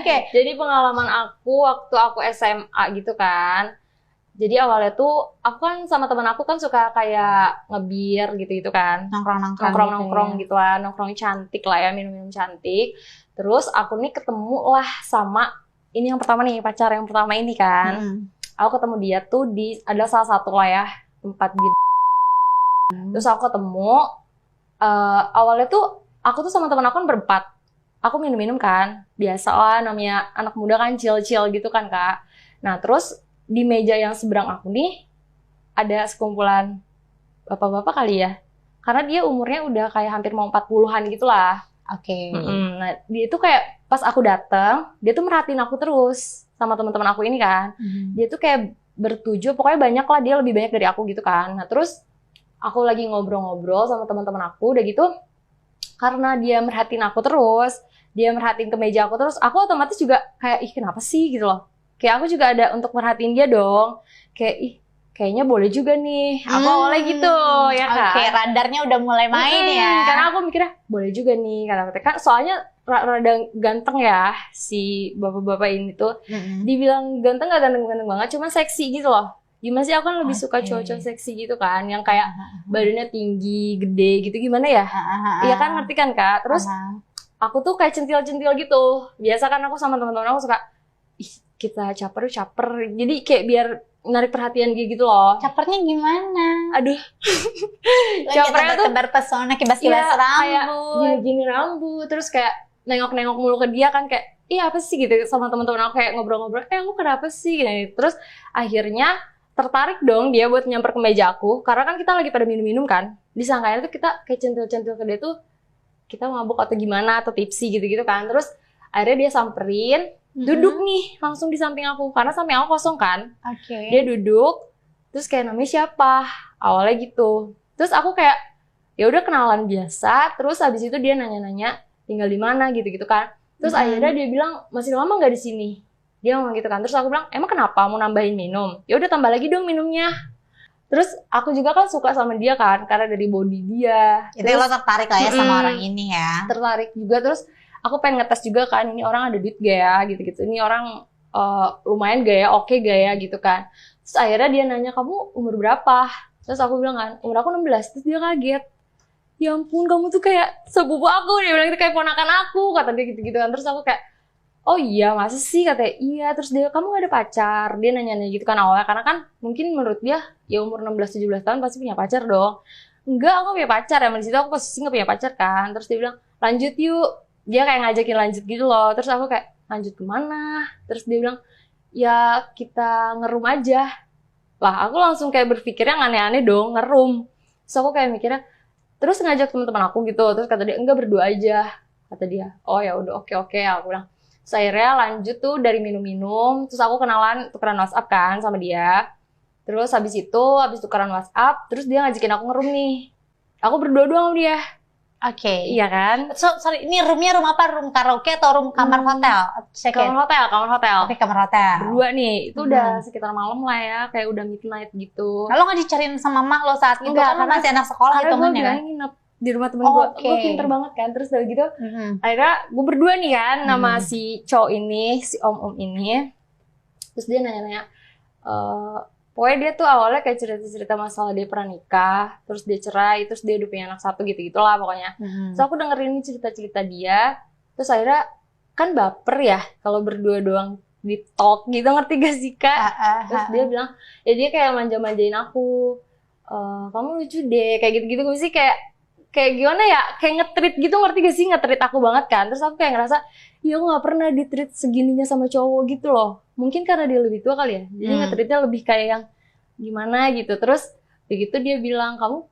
Jadi pengalaman aku waktu aku SMA gitu kan. Jadi awalnya tuh aku kan sama teman aku kan suka kayak ngebir gitu-gitu kan. Nongkrong-nongkrong gitu lah, nongkrong cantik lah ya, minum-minum cantik. Terus aku nih ketemu lah sama ini yang pertama nih, pacar yang pertama ini kan. Aku ketemu dia tuh di ada salah satu lah ya tempat gitu. Terus aku ketemu awalnya tuh aku tuh sama teman aku kan berempat. Aku minum-minum kan, biasa lah namanya anak muda kan chill-chill gitu kan Kak. Nah terus di meja yang seberang aku nih ada sekumpulan bapak-bapak kali ya. Karena dia umurnya udah kayak hampir mau 40-an gitu lah. Oke. Nah dia tuh kayak pas aku dateng, dia tuh merhatiin aku terus sama teman-teman aku ini kan. Dia tuh kayak bertujuh, pokoknya banyak lah, dia lebih banyak dari aku gitu kan. Nah terus aku lagi ngobrol-ngobrol sama teman-teman aku, udah gitu karena dia merhatiin aku terus, dia merhatiin ke meja aku terus, aku otomatis juga kayak, ih kenapa sih gitu loh. Kayak aku juga ada untuk merhatiin dia dong. Kayak, ih kayaknya boleh juga nih. Aku awalnya gitu, ya kan. Oke, radarnya udah mulai main ya. Karena aku mikirnya, boleh juga nih. Kata-kata, soalnya rada ganteng ya si bapak-bapak ini tuh. Dibilang ganteng gak ganteng-ganteng banget, cuma seksi gitu loh. Gimana sih, aku kan lebih suka cowok-cowok seksi gitu kan, yang kayak badannya tinggi, gede gitu, gimana ya? Iya kan, ngerti kan Kak? Terus aku tuh kayak centil-centil gitu. Biasa kan aku sama teman-teman aku suka, ih kita caper. Jadi kayak biar narik perhatian dia gitu loh. Capernya gimana? Aduh. Capernya tuh tebar pesona, kibas-kibas rambut. Gini-gini rambut, terus kayak nengok-nengok mulu ke dia kan kayak, iya apa sih gitu sama teman-teman aku kayak ngobrol-ngobrol, aku kenapa sih gitu. Terus akhirnya tertarik dong dia buat nyamper ke meja aku, karena kan kita lagi pada minum-minum kan. Disangkanya tuh kita kayak centil-centil ke dia tuh kita mabuk atau gimana, atau tipsi gitu-gitu kan. Terus akhirnya dia samperin, duduk nih langsung di samping aku, karena samping aku kosong kan. Dia duduk, terus kayak namanya siapa, awalnya gitu. Terus aku kayak ya udah kenalan biasa. Terus habis itu dia nanya-nanya tinggal di mana gitu-gitu kan. Terus akhirnya dia bilang, masih lama nggak di sini, dia ngomong gitu kan. Terus aku bilang, emang kenapa, mau nambahin minum? Ya udah tambah lagi dong minumnya. Terus aku juga kan suka sama dia kan, karena dari body dia. Jadi lo tertarik lah ya sama orang ini ya? Tertarik juga. Terus aku pengen ngetes juga kan, ini orang ada duit gak ya, gitu-gitu. Ini orang lumayan gak ya, oke gak ya, gitu kan. Terus akhirnya dia nanya, kamu umur berapa? Terus aku bilang kan, umur aku 16. Terus dia kaget. Ya ampun, kamu tuh kayak sepupu aku. Dia bilang itu kayak ponakan aku, kata dia gitu-gitu kan. Terus aku kayak, oh iya, masa sih? Katanya, iya. Terus dia, kamu gak ada pacar? Dia nanya-nanya gitu kan awalnya. Karena kan mungkin menurut dia, ya umur 16-17 tahun pasti punya pacar dong. Enggak, aku punya pacar. Emang di situ aku posisi gak punya pacar kan. Terus dia bilang, lanjut yuk. Dia kayak ngajakin lanjut gitu loh. Terus aku kayak, lanjut kemana? Terus dia bilang, ya kita ngerum aja. Lah, aku langsung kayak berpikirnya aneh-aneh dong, ngerum. Terus aku kayak mikirnya, terus ngajak teman-teman aku gitu. Terus kata dia, enggak, berdua aja. Kata dia, oh ya udah, oke. Aku bilang, terus akhirnya lanjut tuh dari minum-minum, terus aku tukeran WhatsApp kan sama dia. Terus habis tukeran WhatsApp, terus dia ngajakin aku ngerum nih. Aku berdua doang sama dia. Oke. Iya kan? Sorry, ini roomnya room apa? Room karaoke atau room kamar hotel? Kamar hotel. Oke, kamar hotel. Berdua nih, itu udah sekitar malam lah ya, kayak udah midnight gitu. Kalau nggak dicariin sama mak lo saat itu? Enggak, karena masih anak sekolah hitungannya kan? Karena gue nginep di rumah temen gue pinter banget kan. Terus udah gitu, akhirnya gue berdua nih kan sama si cowok ini, si om-om ini. Terus dia nanya-nanya, pokoknya dia tuh awalnya kayak cerita-cerita masalah dia pernah nikah, terus dia cerai, terus dia udah punya anak satu gitu-gitulah pokoknya. Terus aku dengerin cerita-cerita dia, terus akhirnya kan baper ya kalau berdua doang di talk gitu, ngerti gak sih Kak? Terus dia bilang, ya dia kayak manja-manjain aku, kamu lucu deh, kayak gitu-gitu. Gue sih kayak gimana ya, kayak nge-treat gitu, ngerti gak sih? Nge-treat aku banget kan. Terus aku kayak ngerasa, ya aku gak pernah di-treat segininya sama cowok gitu loh. Mungkin karena dia lebih tua kali ya, jadi nge-treatnya lebih kayak yang gimana gitu. Terus begitu dia bilang, kamu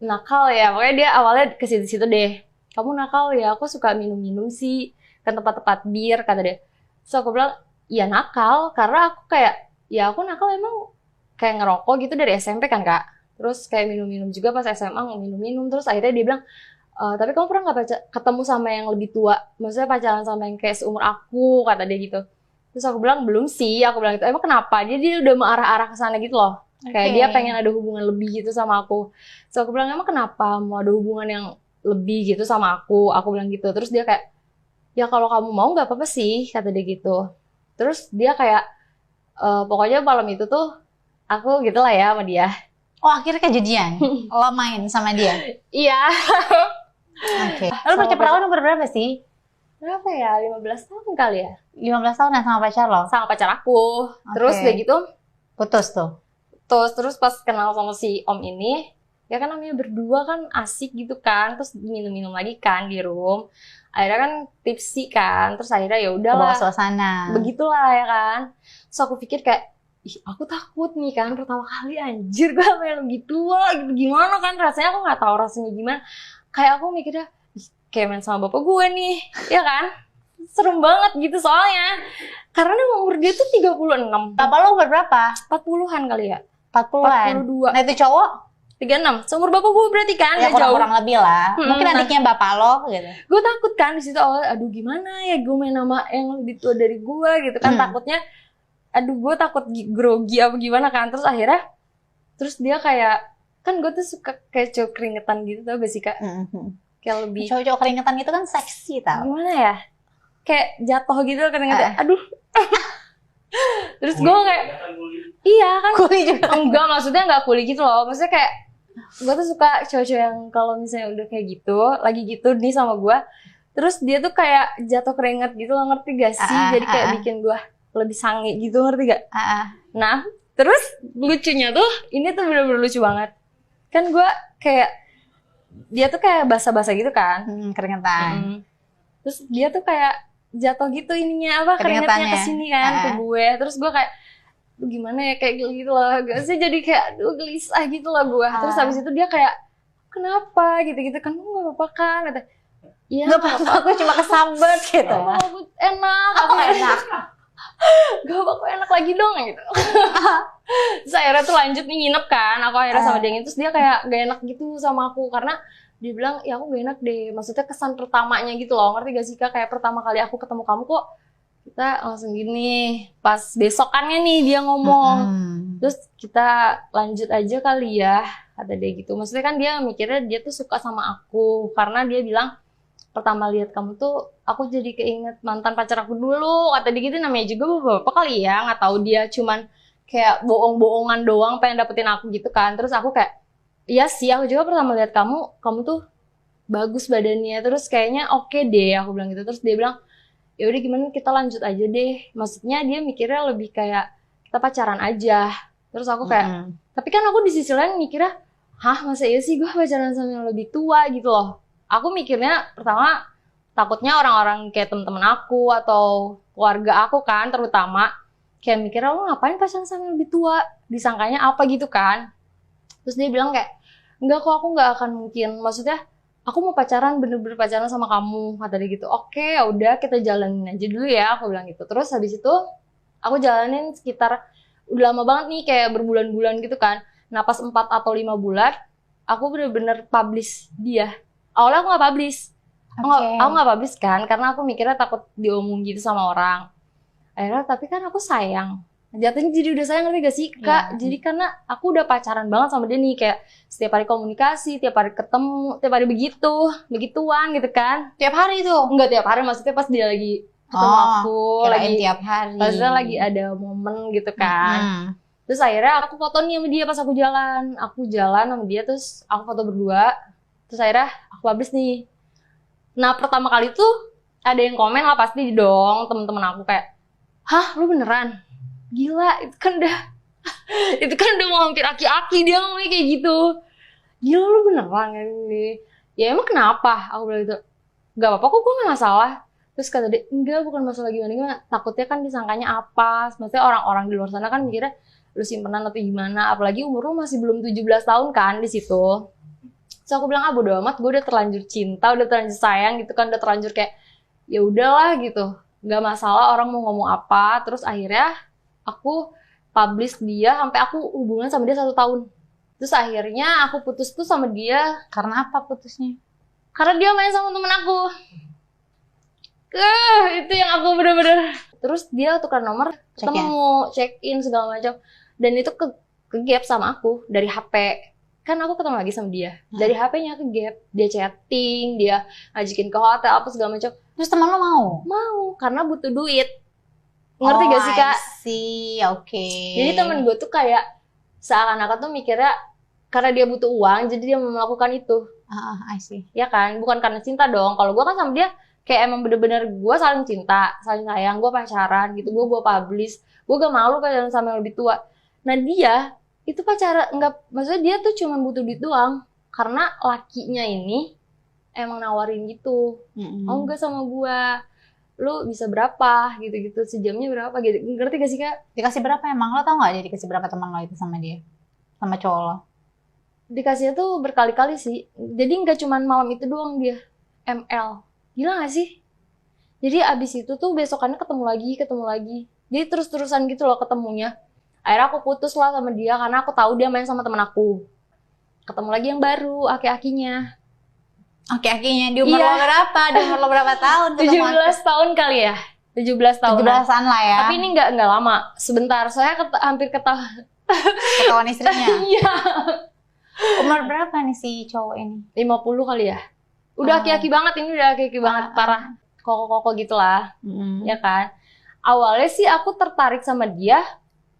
nakal ya. Pokoknya dia awalnya ke situ-situ deh. Kamu nakal ya, aku suka minum-minum sih kan tempat-tempat bir, kata dia. Terus aku bilang, iya nakal, karena aku kayak, ya aku nakal emang kayak ngerokok gitu dari SMP kan Kak. Terus kayak minum-minum juga pas SMA, minum-minum. Terus akhirnya dia bilang, tapi kamu pernah nggak ketemu sama yang lebih tua? Maksudnya pacaran sama yang kayak seumur aku, kata dia gitu. Terus aku bilang, belum sih. Aku bilang gitu, emang kenapa? Dia udah mengarah-arah ke sana gitu loh. Kayak dia pengen ada hubungan lebih gitu sama aku. Terus aku bilang, emang kenapa mau ada hubungan yang lebih gitu sama aku? Aku bilang gitu. Terus dia kayak, ya kalau kamu mau nggak apa-apa sih, kata dia gitu. Terus dia kayak pokoknya malam itu tuh aku gitulah ya sama dia. Oh, akhirnya kejadian. Lo main sama dia. Iya. Oke. Lo perawan umur berapa sih? Berapa ya? 15 tahun kali ya? 15 tahun sama pacar lo? Sama pacar aku. Terus udah gitu putus tuh. Terus pas kenal sama si om ini, ya kan namanya berdua kan asik gitu kan, terus minum-minum lagi kan di room. Akhirnya kan tipsy kan, terus akhirnya ya udahlah. Kebawa suasana. Begitulah ya kan. Terus aku pikir kayak, ih aku takut nih kan pertama kali anjir gue sama yang lebih tua gitu, gimana kan rasanya, aku nggak tahu rasanya gimana. Kayak aku mikirnya, kayak main sama bapak gue nih, ya kan? Serem banget gitu soalnya. Karena umur dia tuh 36. Bapak lo umur berapa? 40-an kali ya? 40-an? 42. Nah itu cowok? 36. Seumur bapak gue berarti kan? Ya kurang lebih lah. Mungkin adiknya bapak lo gitu. Gue takut kan di situ awal, aduh gimana ya gue main sama yang lebih tua dari gue gitu kan. Takutnya, aduh gue takut grogi apa gimana kan. Terus akhirnya, terus dia kayak, kan gue tuh suka kayak cowok keringetan gitu tau gak sih kak? Kayak lebih cowok-cowok keringetan itu kan seksi tau. Gimana ya? Kayak jatuh gitu keringetan. Aduh. Terus gue kayak iya kan. Kuli juga. Enggak, maksudnya enggak kuli gitu loh. Maksudnya kayak gue tuh suka cowok-cowok yang kalau misalnya udah kayak gitu, lagi gitu nih sama gue, terus dia tuh kayak jatuh keringet gitu loh, ngerti gak sih? Jadi kayak bikin gue lebih sange gitu, ngerti gak? Nah, terus lucunya tuh, ini tuh bener-bener lucu banget. Kan gue kayak, dia tuh kayak basah-basah gitu kan. Keringetan. Terus dia tuh kayak jatuh gitu ininya, apa, keringetnya kesini kan, ke gue. Terus gue kayak, gimana ya, kayak gitu loh. Gak sih, jadi kayak, aduh gelisah gitu loh gue. Terus habis itu dia kayak, kenapa gitu-gitu kan, gak apa-apa kan. Kata, iya gak apa-apa, aku cuma kesambet gitu. Aku enak, aku enak. Gak apa-apa, enak lagi dong gitu. Terus akhirnya tuh lanjut nih nginep kan, aku akhirnya sama dia. Terus dia kayak gak enak gitu sama aku, karena dia bilang, ya aku gak enak deh. Maksudnya kesan pertamanya gitu loh, ngerti gak sih kak? Kayak pertama kali aku ketemu kamu kok, kita langsung gini. Pas besokannya nih dia ngomong, terus kita lanjut aja kali ya, kata dia gitu. Maksudnya kan dia mikirnya dia tuh suka sama aku, karena dia bilang, pertama lihat kamu tuh, aku jadi keinget mantan pacar aku dulu, kata dia gitu. Namanya juga bapak kali ya, nggak tahu dia cuman kayak bohong-bohongan doang pengen dapetin aku gitu kan. Terus aku kayak, iya sih, aku juga pertama lihat kamu tuh bagus badannya, terus kayaknya oke deh, aku bilang gitu. Terus dia bilang, ya udah gimana kita lanjut aja deh. Maksudnya dia mikirnya lebih kayak kita pacaran aja. Terus aku kayak, tapi kan aku di sisi lain mikirnya, hah masa iya sih gue pacaran sama yang lebih tua gitu loh. Aku mikirnya pertama takutnya orang-orang kayak temen-temen aku atau keluarga aku kan terutama kayak mikirnya lo ngapain pacaran sama yang lebih tua, disangkanya apa gitu kan. Terus dia bilang kayak enggak kok, aku nggak akan mungkin, maksudnya aku mau pacaran, bener-bener pacaran sama kamu, kata dia gitu. Oke, ya udah kita jalanin aja dulu ya, aku bilang gitu. Terus habis itu aku jalanin sekitar udah lama banget nih, kayak berbulan-bulan gitu kan. Nah pas 4 atau 5 bulan aku bener-bener publish dia. Awalnya aku nggak publish, aku nggak publish kan, karena aku mikirnya takut diomong gitu sama orang. Akhirnya tapi kan aku sayang, jatuhnya jadi udah sayang, ngerti gak sih kak? Jadi karena aku udah pacaran banget sama dia nih, kayak setiap hari komunikasi, tiap hari ketemu, tiap hari begituan gitu kan. Tiap hari tuh? Enggak tiap hari, maksudnya pas dia lagi ketemu aku, lagi tiap hari. Maksudnya lagi ada momen gitu kan. Terus akhirnya aku foto nih sama dia pas aku jalan sama dia, terus aku foto berdua. Terus akhirnya aku publish nih. Nah pertama kali tuh ada yang komen lah pasti dong, temen-temen aku kayak, hah lu beneran? Gila, itu kan udah mau hampir aki-aki dia ngomongnya kayak gitu. Gila lu beneran ini? Ya emang kenapa? Aku bilang gitu, gak apa-apa kok, gue gak masalah. Terus kata dia, enggak bukan masalah gimana-gimana. Takutnya kan disangkanya apa? Maksudnya orang-orang di luar sana kan mikirnya lu simpenan atau gimana. Apalagi umur lu masih belum 17 tahun kan di situ. So aku bilang, bodo amat, gue udah terlanjur cinta, udah terlanjur sayang gitu kan, udah terlanjur kayak ya udahlah gitu, nggak masalah orang mau ngomong apa. Terus akhirnya aku publish dia sampai aku hubungan sama dia 1 tahun. Terus akhirnya aku putus tuh sama dia. Karena apa putusnya? Karena dia main sama temen aku. Itu yang aku bener-bener. Terus dia tukar nomor, ketemu, check in segala macam, dan itu ke gap sama aku dari HP. kan aku ketemu lagi sama dia. Dari HP-nya ke gap, dia chatting, dia ngajakin ke hotel apa segala macam. Terus teman lo mau? Mau, karena butuh duit. Ngerti gak sih Kak? Oke. Jadi temen gue tuh kayak seakan-akan tuh mikirnya karena dia butuh uang, jadi dia mau melakukan itu. I see. Ya kan, bukan karena cinta dong. Kalau gue kan sama dia kayak emang bener-bener gue saling cinta, saling sayang, gue pacaran gitu, gue publish, gue gak malu pacaran sama yang lebih tua. Nah dia itu pacaran enggak, maksudnya dia tuh cuma butuh duit doang karena lakinya ini emang nawarin gitu. Oh enggak sama gua, lu bisa berapa gitu-gitu, sejamnya berapa gitu. Ngerti gak sih Kak? Dikasih berapa emang? Lo tau gak dia dikasih berapa teman lo itu sama dia? Sama cowok lo? Dikasihnya tuh berkali-kali sih. Jadi nggak cuma malam itu doang dia ML. Gila gak sih? Jadi abis itu tuh besokannya ketemu lagi. Jadi terus-terusan gitu loh ketemunya. Akhirnya aku putus lah sama dia karena aku tahu dia main sama temen aku. Ketemu lagi yang baru, aki-akinya. Aki-akinya di umur lo berapa? Di umur lo berapa tahun? 17 tahun kali ya. 17 tahun. 17-an lah ya. Tapi ini nggak lama. Sebentar, saya hampir ketahuan istrinya. Iya. Umur berapa nih si cowok ini? 50 kali ya. Udah aki-aki banget, ini udah aki-aki banget, parah. Koko-koko gitulah. Ya kan. Awalnya sih aku tertarik sama dia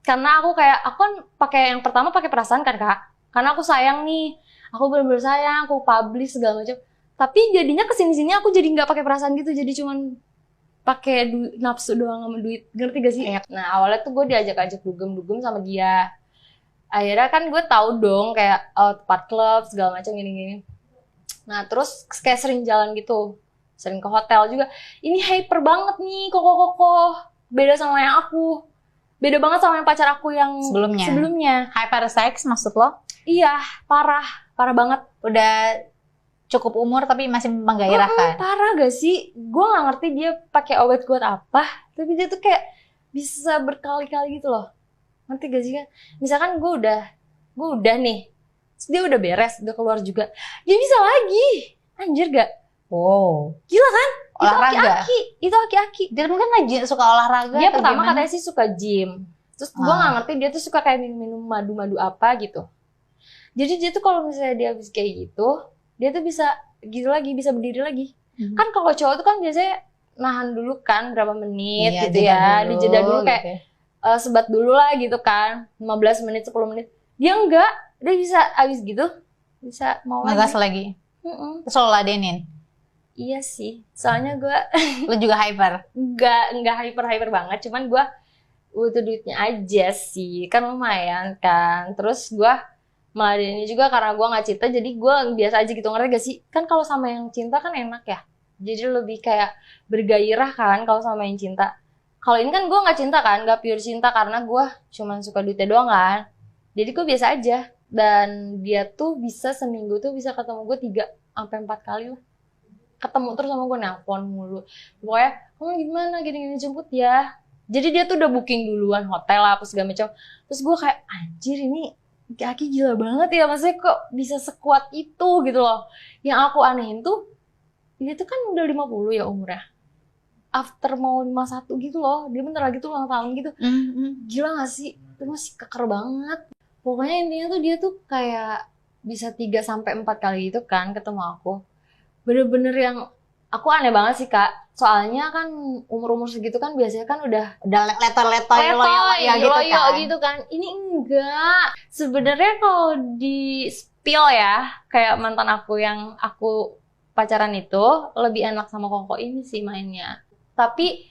karena aku kan pakai yang pertama pakai perasaan kan Kak. Karena aku sayang nih. Aku bener-bener sayang, aku publish segala macam. Tapi jadinya kesini-sini aku jadi nggak pakai perasaan gitu, jadi cuman pakai nafsu doang sama duit. Ngerti gak sih? Nah, awalnya tuh gue diajak-ajak dugem-dugem sama dia. Akhirnya kan gue tahu dong kayak tempat klub segala macam gini-gini. Nah, terus kayak sering jalan gitu. Sering ke hotel juga. Ini hyper banget nih, koko-koko. Beda sama yang aku. Beda banget sama yang pacar aku yang sebelumnya. Hyper sex maksud lo? Iya, parah banget. Udah cukup umur tapi masih menggairahkan. Parah gak sih? Gue gak ngerti dia pakai obat kuat apa, tapi dia tuh kayak bisa berkali-kali gitu loh. Ngerti gak sih kan? Misalkan gue udah nih, dia udah beres, udah keluar juga, dia bisa lagi. Anjir gak? Wow. Gila kan? Olahraga? Itu aki-aki. Dia mungkin gak suka olahraga. Dia pertama katanya sih suka gym. Terus gue gak ngerti dia tuh suka kayak minum madu-madu apa gitu. Jadi dia tuh kalau misalnya dia habis kayak gitu, dia tuh bisa gitu lagi, bisa berdiri lagi. Kan kalau cowok tuh kan biasanya nahan dulu kan berapa menit gitu ya. Dijeda dulu kayak sebat dulu lah gitu kan. 15 menit, 10 menit. Dia enggak, dia bisa habis gitu, bisa mau ngegas lagi. Terus lo ladenin? Iya sih, soalnya gue lo juga hyper? Enggak hyper banget, cuman gue butuh duitnya aja sih, kan lumayan kan. Terus gue meladenin juga karena gue nggak cinta, jadi gue biasa aja gitu. Ngerti gak sih? Kan kalau sama yang cinta kan enak ya, jadi lebih kayak bergairah kan kalau sama yang cinta. Kalau ini kan gue nggak cinta kan, nggak pure cinta karena gue cuman suka duitnya doang kan. Jadi gue biasa aja. Dan dia tuh bisa seminggu tuh bisa ketemu gue 3-4 kali lah. Ketemu terus sama gue, nelpon mulu. Pokoknya, kamu gimana, gini-gini jemput ya. Jadi dia tuh udah booking duluan hotel lah, apa segala macam. Terus gue kayak, anjir ini Aki gila banget ya. Maksudnya kok bisa sekuat itu gitu loh. Yang aku anehin tuh, dia tuh kan udah 50 ya umurnya. After mau 51 gitu loh. Dia bentar lagi tuh ulang tahun gitu. Gila gak sih? Itu masih keker banget. Pokoknya intinya tuh dia tuh kayak bisa 3-4 kali gitu kan ketemu aku. Bener-bener yang aku aneh banget sih Kak. Soalnya kan umur-umur segitu kan biasanya kan udah letoy gitu kan. Ini enggak. Sebenarnya kalau di spill ya, kayak mantan aku yang aku pacaran itu lebih enak sama Koko ini sih mainnya. Tapi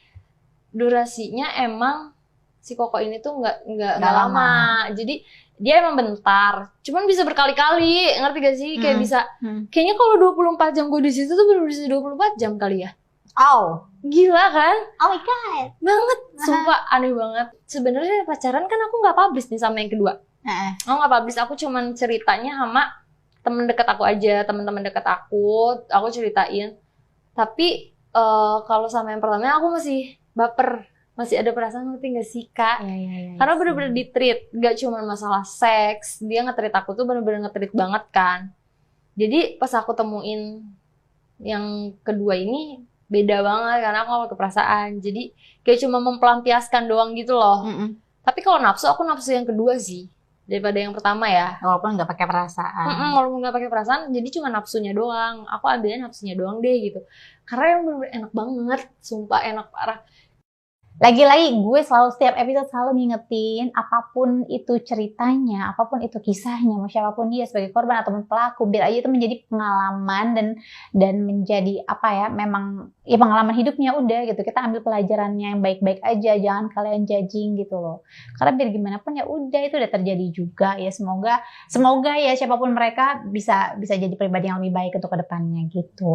durasinya emang si Koko ini tuh nggak lama. Jadi dia emang bentar, cuman bisa berkali-kali, ngerti gak sih? Kayak bisa, kayaknya kalau 24 jam gue di situ tuh bener bisa 24 jam kali ya. Gila kan? Oh my god. Banget, sumpah aneh banget. Sebenarnya pacaran kan aku nggak publish nih sama yang kedua. Aku nggak publish, aku cuman ceritanya sama temen deket aku aja, temen-temen deket aku ceritain. Tapi kalau sama yang pertama aku masih baper. Masih ada perasaan, ngerti gak sih Kak? Ya, karena bener-bener di-treat, gak cuma masalah seks, dia nge-treat aku tuh bener-bener nge-treat banget kan. Jadi pas aku temuin yang kedua ini beda banget karena aku gak ke perasaan. Jadi kayak cuma mempelampiaskan doang gitu loh. Tapi kalau nafsu, aku nafsu yang kedua sih. daripada yang pertama ya. Walaupun nggak pakai perasaan. Walaupun nggak pakai perasaan, jadi cuma nafsunya doang. Aku ambilnya nafsunya doang deh gitu. Karena yang bener-bener enak banget, sumpah enak parah. Lagi-lagi gue selalu setiap episode selalu ngingetin apapun itu ceritanya, apapun itu kisahnya, mau siapapun dia sebagai korban ataupun pelaku, biar aja itu menjadi pengalaman dan menjadi apa ya, memang ya pengalaman hidupnya udah gitu. Kita ambil pelajarannya yang baik-baik aja, jangan kalian judging gitu loh. Karena biar gimana pun ya udah itu udah terjadi juga ya, semoga ya siapapun mereka bisa jadi pribadi yang lebih baik untuk kedepannya gitu.